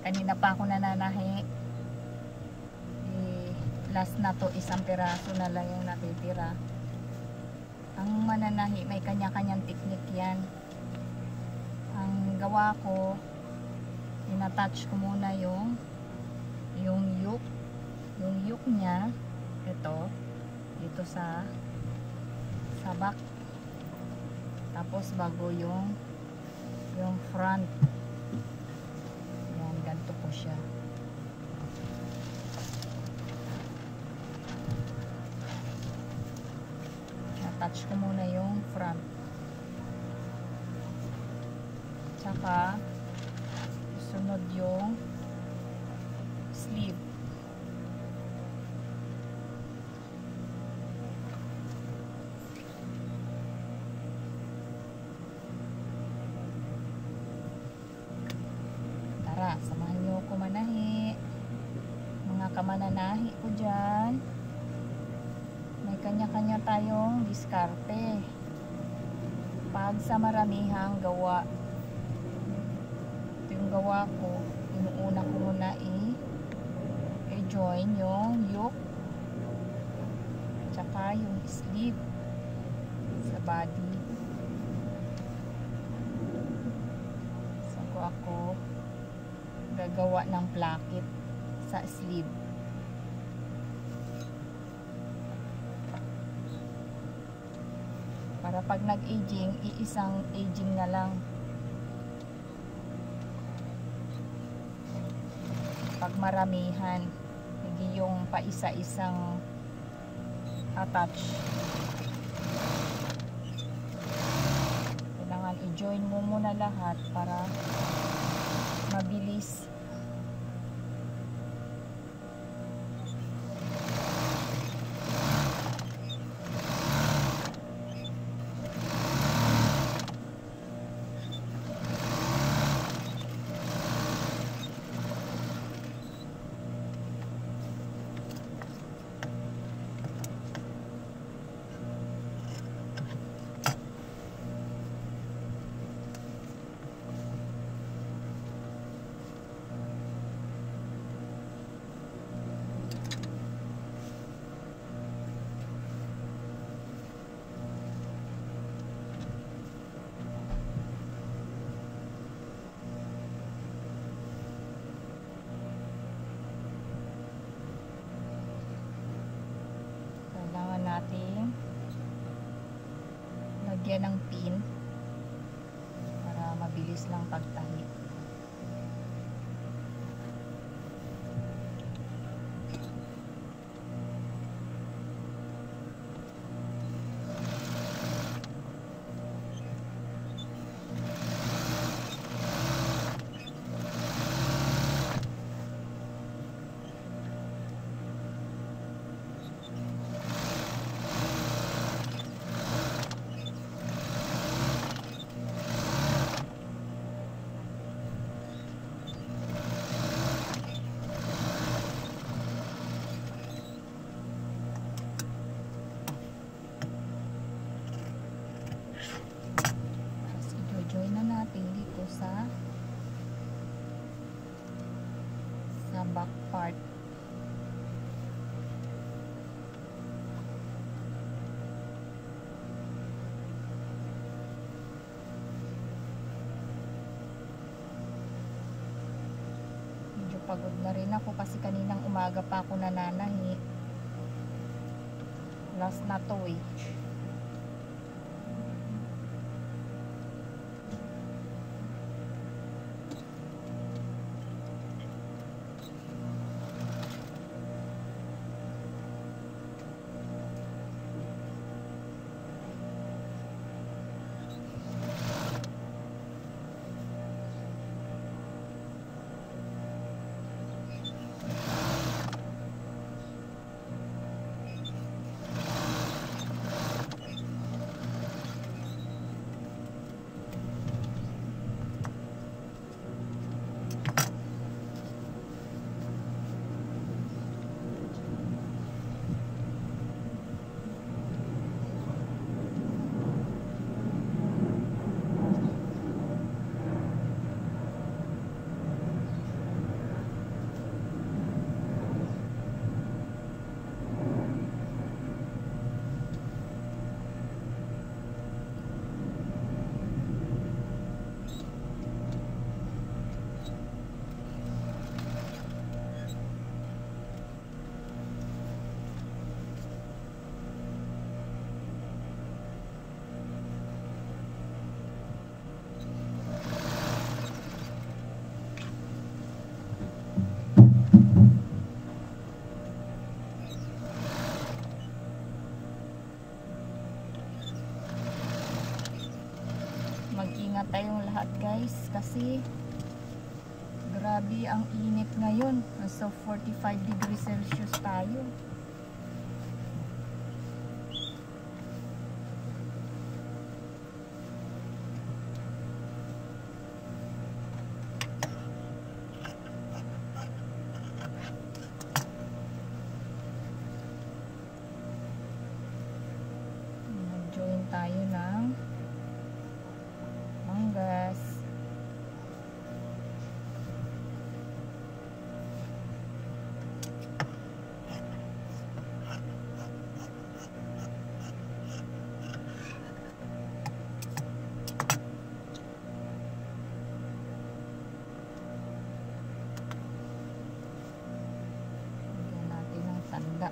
Kanina pa ako nananahi. Last na to, isang piraso na lang yung natitira. Ang mananahi may kanya-kanyang teknik yan. Ang gawa ko, inattach ko muna yung yuk niya, ito dito sa back, tapos bago yung front. Yan, ganito po siya. Attach ko muna yung front, tsaka sunod yung sleeve. Tara, samahan nyo ko manahi, mga kamananahi ko dyan. May kanya-kanya tayong diskarte pag sa maramihang gawa. Ito yung gawa ko. Inuuna ko muna i-join yung yoke tsaka yung sleeve sa body. So ako gagawa ng placket sa sleeve. Para pag nag-aging, iisang aging na lang. Pag maramihan, hindi yung paisa-isang attach. Kailangan i-join mo muna lahat para mabilis. Natin lagyan ng pin para mabilis lang pagtahi. Sa back part. Medyo pagod na rin ako kasi kaninang umaga pa ako nananahi. Last na to eh. guys kasi grabe ang init ngayon. So 45 degrees Celsius tayo. Join tayo ng manggas. Lagyan natin ng tanda.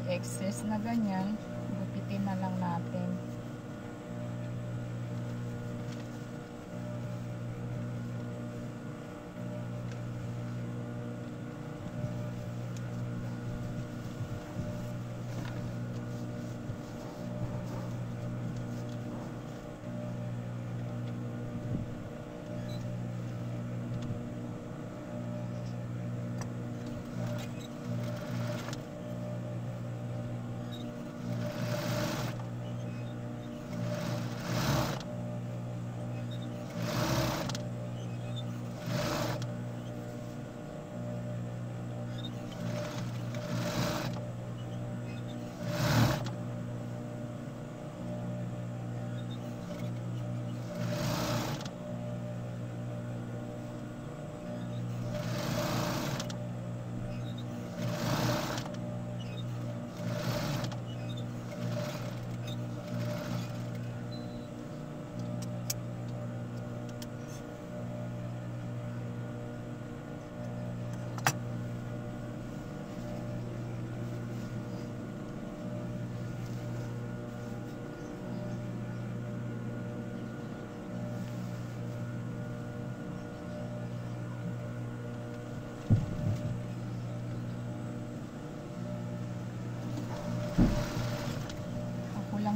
Excess na ganyan, gupitin na lang natin.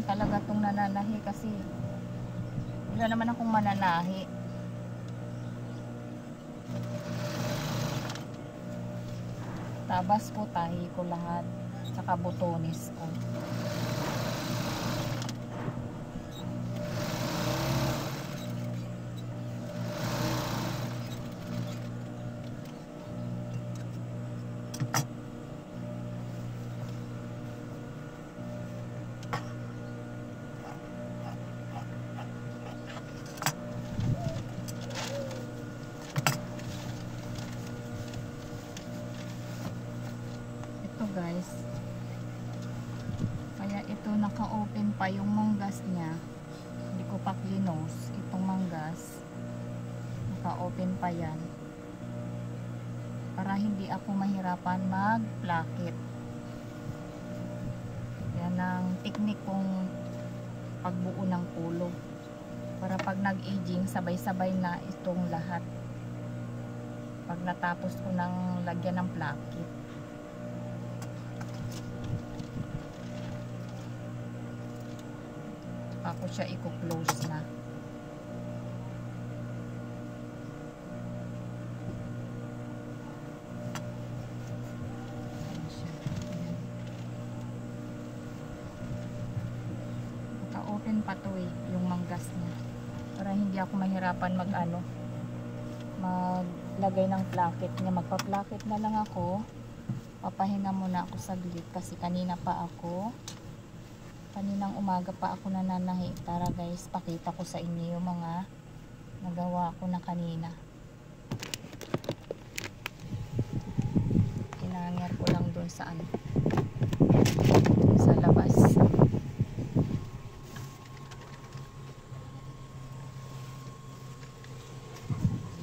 Talaga tong nananahi kasi wala naman akong mananahi. Tabas ko, tahi ko lahat, saka butones ko. ito naka-open pa yung manggas niya. Hindi ko pa klinos itong manggas. Naka-open pa yan. Para hindi ako mahirapan mag-placket. Yan ang technique kong pagbuo ng pulo. Para pag nag-aging, sabay-sabay na itong lahat. Pag natapos ko ng lagyan ng placket. Ako siya i-close na. Naka-open pa to eh, yung manggas niya. Para hindi ako mahirapan maglagay ng placket niya. Magpa-placket na lang ako. Papahinga muna ako saglit kasi kanina pa ako. Kaninang umaga pa ako nananahi para guys pakita ko sa inyo yung mga nagawa ko na kanina. Hinangir ko lang dun sa sa labas.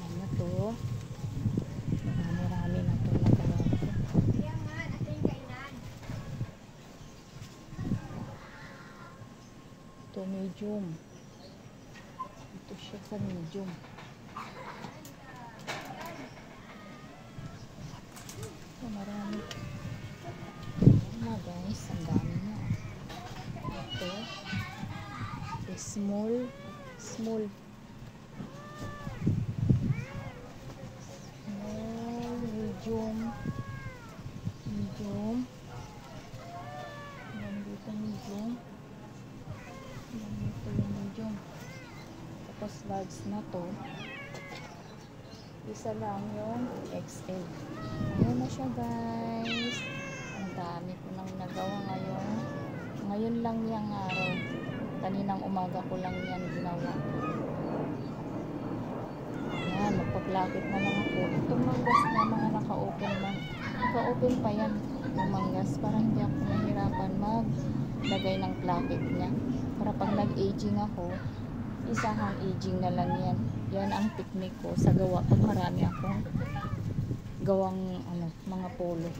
Ano to? Marami-rami na to nagawa ko. Ito medium. Ito siya sa medium. Ito marami. Guys, ang dami na. Ito. Small. Small, medium. Medium. Nandito medium. Ito yung medium. Tapos large na to. Isa lang yung XL. Ayan na siya guys. Ang dami ko nang nagawa ngayon. Ngayon lang yung araw. Kaninang umaga ko lang yan ginawa. Ayan, magpa-placket na lang ako. Itong manggas na mga naka-open na. Naka-open pa yan. Yung manggas para hindi ako mahirapan maglagay ng placket niya. Para pag nag-aging ako, isahang aging na lang yan. Yan ang technique ko sa gawa pag marami akong gawang mga polo.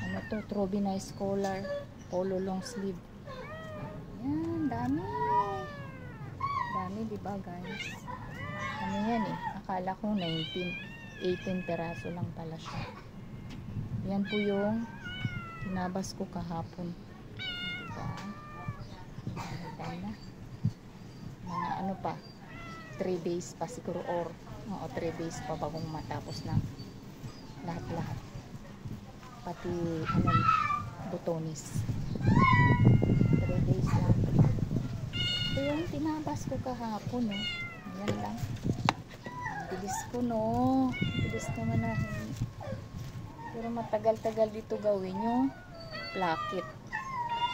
Ano to? Trobe Nice Collar. Polo long sleeve. Yan, dami. Dami, diba guys? Ano yan eh? Akala ko 18 peraso lang pala siya. Yan po yung tinabas ko kahapon. Diba? Na mga ano pa 3 days pa siguro or 3 days pa bagong matapos na lahat pati butonis 3 days lang. Ito yung tinabas ko kahapon ayan lang, bilis ko bilis naman na, pero matagal-tagal dito gawin yung placket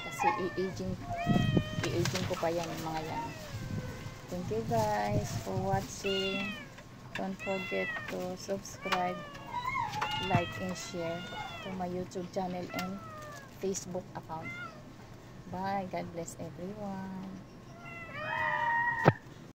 kasi i-aging ko pa yan mga yan. Thank you guys for watching. Don't forget to subscribe, like and share to my YouTube channel and Facebook account. Bye. God bless everyone.